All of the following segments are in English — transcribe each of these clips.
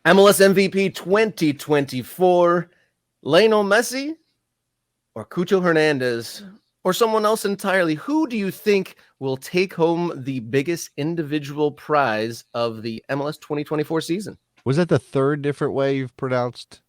MLS MVP 2024, Lionel Messi or Cucho Hernandez or someone else entirely? Who do you think will take home the biggest individual prize of the MLS 2024 season? Was that the third different way you've pronounced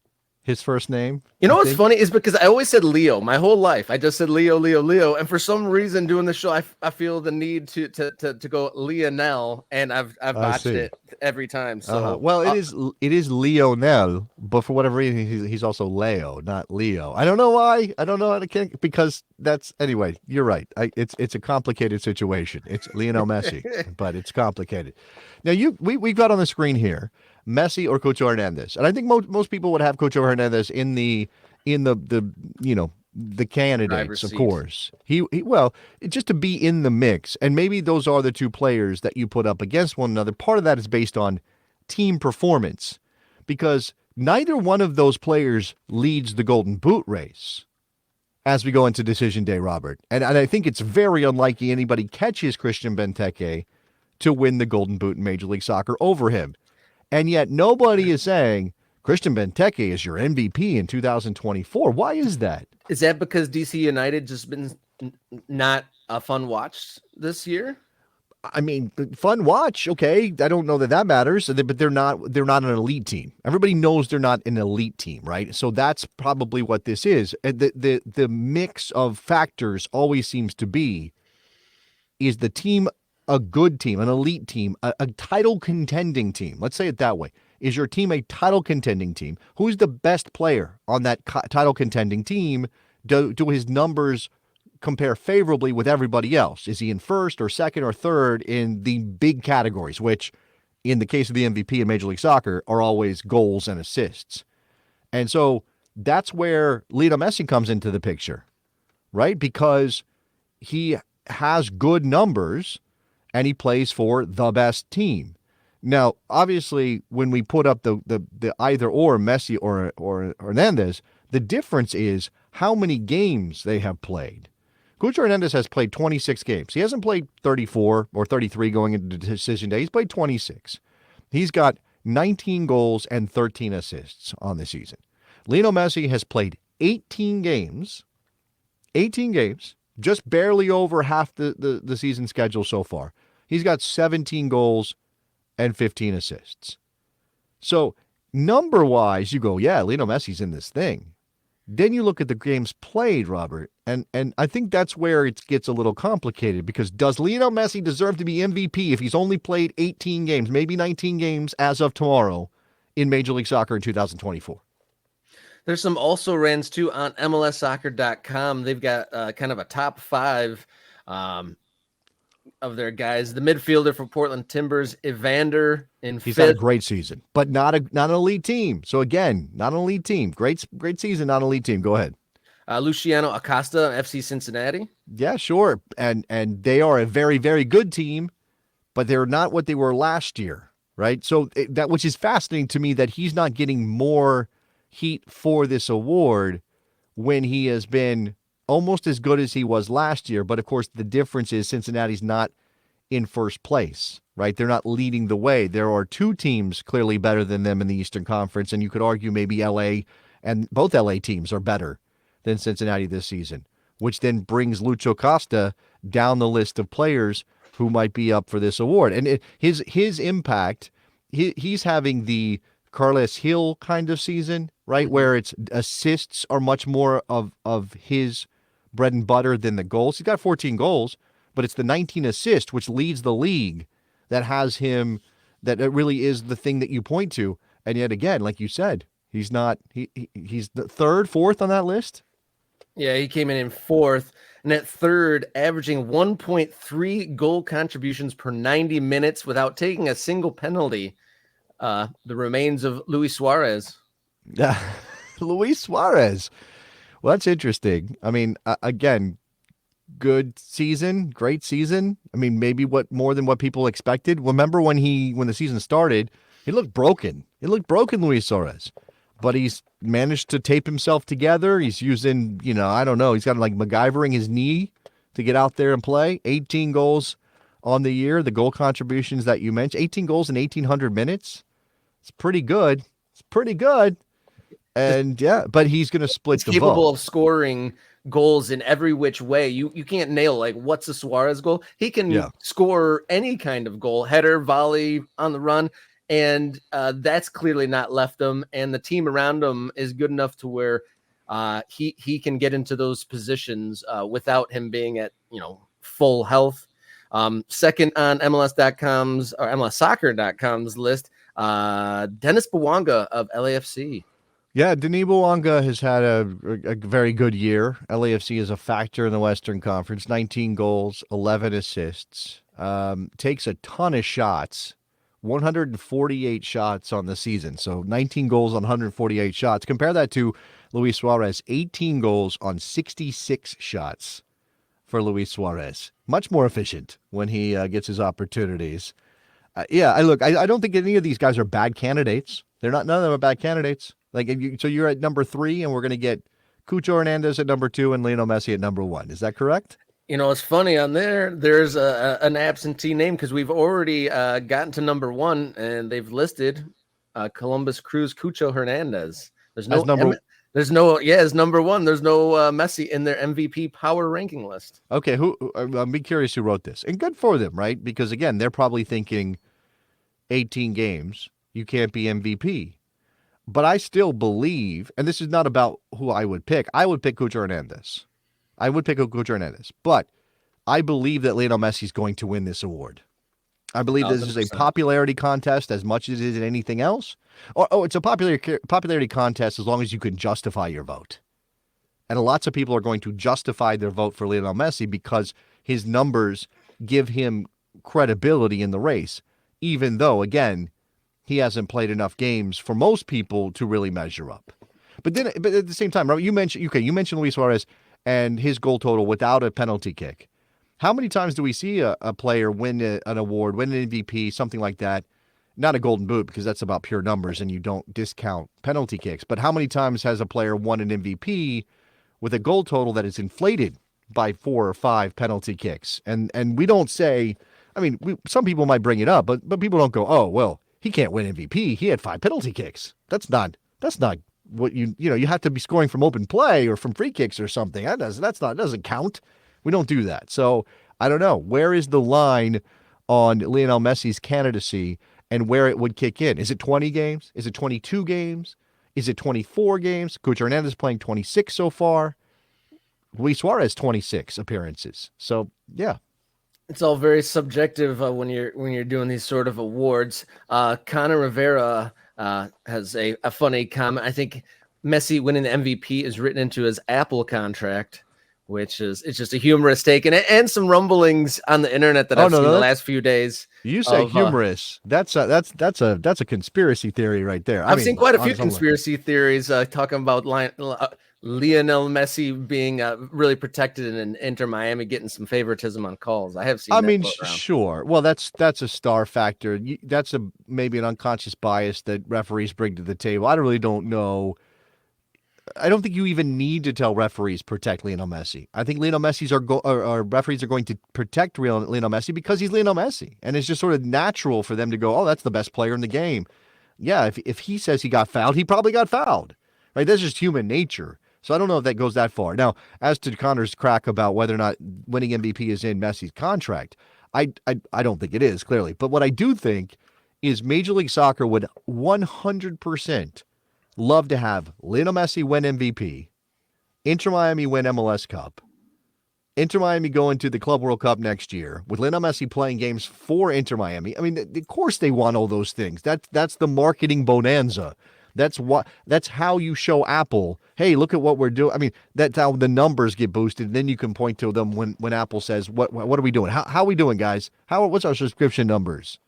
his first name? You know what's funny is because I always said Leo my whole life. I just said Leo, Leo, Leo, and for some reason doing the show, I feel the need to go Lionel, and I've botched it every time. So well, it is Lionel, but for whatever reason he's also Leo, not Leo. I don't know why. I don't know how to because that's anyway. You're right. It's a complicated situation. It's Lionel Messi, but it's complicated. Now we got on the screen here Messi or Cucho Hernandez, and I think most people would have Cucho Hernandez in the candidates, of course. He well, just to be in the mix, and maybe those are the two players that you put up against one another. Part of that is based on team performance, because neither one of those players leads the Golden Boot race as we go into Decision Day, Robert. And I think it's very unlikely anybody catches Christian Benteke to win the Golden Boot in Major League Soccer over him. And yet nobody is saying Christian Benteke is your MVP in 2024. Why is that? Is that because DC United just been not a fun watch this year? I mean, fun watch, okay. I don't know that matters, but they're not an elite team. Everybody knows they're not an elite team, right? So that's probably what this is. The mix of factors always seems to be, is the team a good team, an elite team, a title contending team? Let's say it that way. Is your team a title contending team? Who's the best player on that title contending team? Do his numbers compare favorably with everybody else? Is he in first or second or third in the big categories, which in the case of the MVP in Major League Soccer are always goals and assists? And so that's where Lionel Messi comes into the picture, right? Because he has good numbers and he plays for the best team. Now, obviously, when we put up the either or Messi or Hernandez, the difference is how many games they have played. Cucho Hernandez has played 26 games. He hasn't played 34 or 33 going into Decision Day. He's played 26. He's got 19 goals and 13 assists on the season. Lionel Messi has played 18 games, just barely over half the season schedule so far. He's got 17 goals and 15 assists. So number-wise, you go, yeah, Lionel Messi's in this thing. Then you look at the games played, Robert, and I think that's where it gets a little complicated, because does Lionel Messi deserve to be MVP if he's only played 18 games, maybe 19 games as of tomorrow in Major League Soccer in 2024? There's some also rans too on MLSsoccer.com. They've got kind of a top five of their guys. The midfielder for Portland Timbers, Evander, he's had a great season, but not an elite team. So again, not an elite team. Great season, not an elite team. Go ahead. Luciano Acosta, FC Cincinnati. Yeah, sure. And they are a very, very good team, but they're not what they were last year, right? So that, which is fascinating to me, that he's not getting more heat for this award when he has been almost as good as he was last year. But of course, the difference is Cincinnati's not in first place, right? They're not leading the way. There are two teams clearly better than them in the Eastern Conference, and you could argue maybe LA, and both LA teams are better than Cincinnati this season, which then brings Lucho Acosta down the list of players who might be up for this award. And his impact, he's having the Carles Hill kind of season, right? Mm-hmm. Where it's assists are much more of his bread and butter than the goals. He's got 14 goals, but it's the 19 assists, which leads the league, that has him, that it really is the thing that you point to. And yet again, like you said, he's not, he's the third, fourth on that list. Yeah, he came in fourth, and at third, averaging 1.3 goal contributions per 90 minutes without taking a single penalty. The remains of Luis Suarez. Luis Suarez. Well, that's interesting. I mean, again, good season, great season. I mean, maybe more than what people expected. Remember when the season started, he looked broken. Luis Suarez. But he's managed to tape himself together. He's using, I don't know, he's got like MacGyvering his knee to get out there and play. 18 goals on the year, the goal contributions that you mentioned, 18 goals in 1,800 minutes. It's pretty good. It's pretty good. And yeah, but he's going to split He's the capable vote. of scoring goals in every which way. You can't nail like what's a Suarez goal. He Yeah. can score any kind of goal, header, volley, on the run, and that's clearly not left him. And the team around him is good enough to where he can get into those positions without him being at full health. Second on MLS.com's or MLSsoccer.com's list, Denis Bouanga of LAFC. Yeah, Denis Bouanga has had a very good year. LAFC is a factor in the Western Conference. 19 goals, 11 assists. Takes a ton of shots. 148 shots on the season. So 19 goals on 148 shots. Compare that to Luis Suarez, 18 goals on 66 shots for Luis Suarez. Much more efficient when he gets his opportunities. I don't think any of these guys are bad candidates. None of them are bad candidates. So you're at number 3, and we're going to get Cucho Hernandez at number 2 and Lionel Messi at number 1. Is that correct? It's funny on there. There's an absentee name because we've already gotten to number 1, and they've listed Columbus Crew's Cucho Hernandez. There's no as number 1. There's no Messi in their MVP power ranking list. Okay, I'm be curious who wrote this, and good for them, right? Because again, they're probably thinking 18 games, you can't be MVP. But I still believe, and this is not about who I would pick. I would pick Cucho Hernandez. But I believe that Lionel Messi is going to win this award. I believe this is a popularity contest as much as it is anything else. It's a popularity contest as long as you can justify your vote. And lots of people are going to justify their vote for Lionel Messi because his numbers give him credibility in the race, even though, again, he hasn't played enough games for most people to really measure up. But at the same time, Robert, you mentioned Luis Suarez and his goal total without a penalty kick. How many times do we see a player win an award, win an MVP, something like that? Not a golden boot because that's about pure numbers and you don't discount penalty kicks. But how many times has a player won an MVP with a goal total that is inflated by 4 or 5 penalty kicks? And we don't say, some people might bring it up, but people don't go, oh, well, he can't win MVP. He had 5 penalty kicks. That's not what you have to be scoring from open play or from free kicks or something. That doesn't count. We don't do that. So I don't know. Where is the line on Lionel Messi's candidacy and where it would kick in? Is it 20 games? Is it 22 games? Is it 24 games? Cucho Hernandez playing 26 so far. Luis Suarez 26 appearances. So yeah. It's all very subjective when you're doing these sort of awards. Connor Rivera has a funny comment. I think Messi winning the MVP is written into his Apple contract, which is it's just a humorous take, and some rumblings on the internet that I've seen the last few days. You say humorous? That's a conspiracy theory right there. I've seen quite a few conspiracy theories talking about Lionel Messi being really protected in Inter Miami, getting some favoritism on calls. I have seen. Sure. Well, that's a star factor. That's maybe an unconscious bias that referees bring to the table. I really don't know. I don't think you even need to tell referees protect Lionel Messi. I think Lionel Messi's referees are going to protect Lionel Messi because he's Lionel Messi, and it's just sort of natural for them to go, "Oh, that's the best player in the game." Yeah, if he says he got fouled, he probably got fouled, right? That's just human nature. So I don't know if that goes that far. Now, as to Connor's crack about whether or not winning MVP is in Messi's contract, I don't think it is, clearly. But what I do think is Major League Soccer would 100% love to have Lionel Messi win MVP, Inter Miami win MLS Cup, Inter Miami go into the Club World Cup next year with Lionel Messi playing games for Inter Miami. I mean, of course they want all those things. That's the marketing bonanza. That's how you show Apple, hey, look at what we're doing. I mean, that's how the numbers get boosted. And then you can point to them when Apple says, what are we doing? How are we doing, guys? What's our subscription numbers?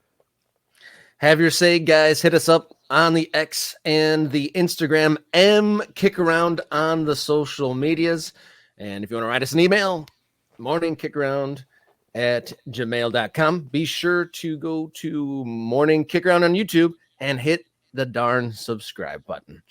Have your say, guys. Hit us up on the X and the Instagram, Kick Around on the social medias. And if you want to write us an email, morningkickaround@gmail.com. Be sure to go to Morning Kick Around on YouTube and hit the darn subscribe button.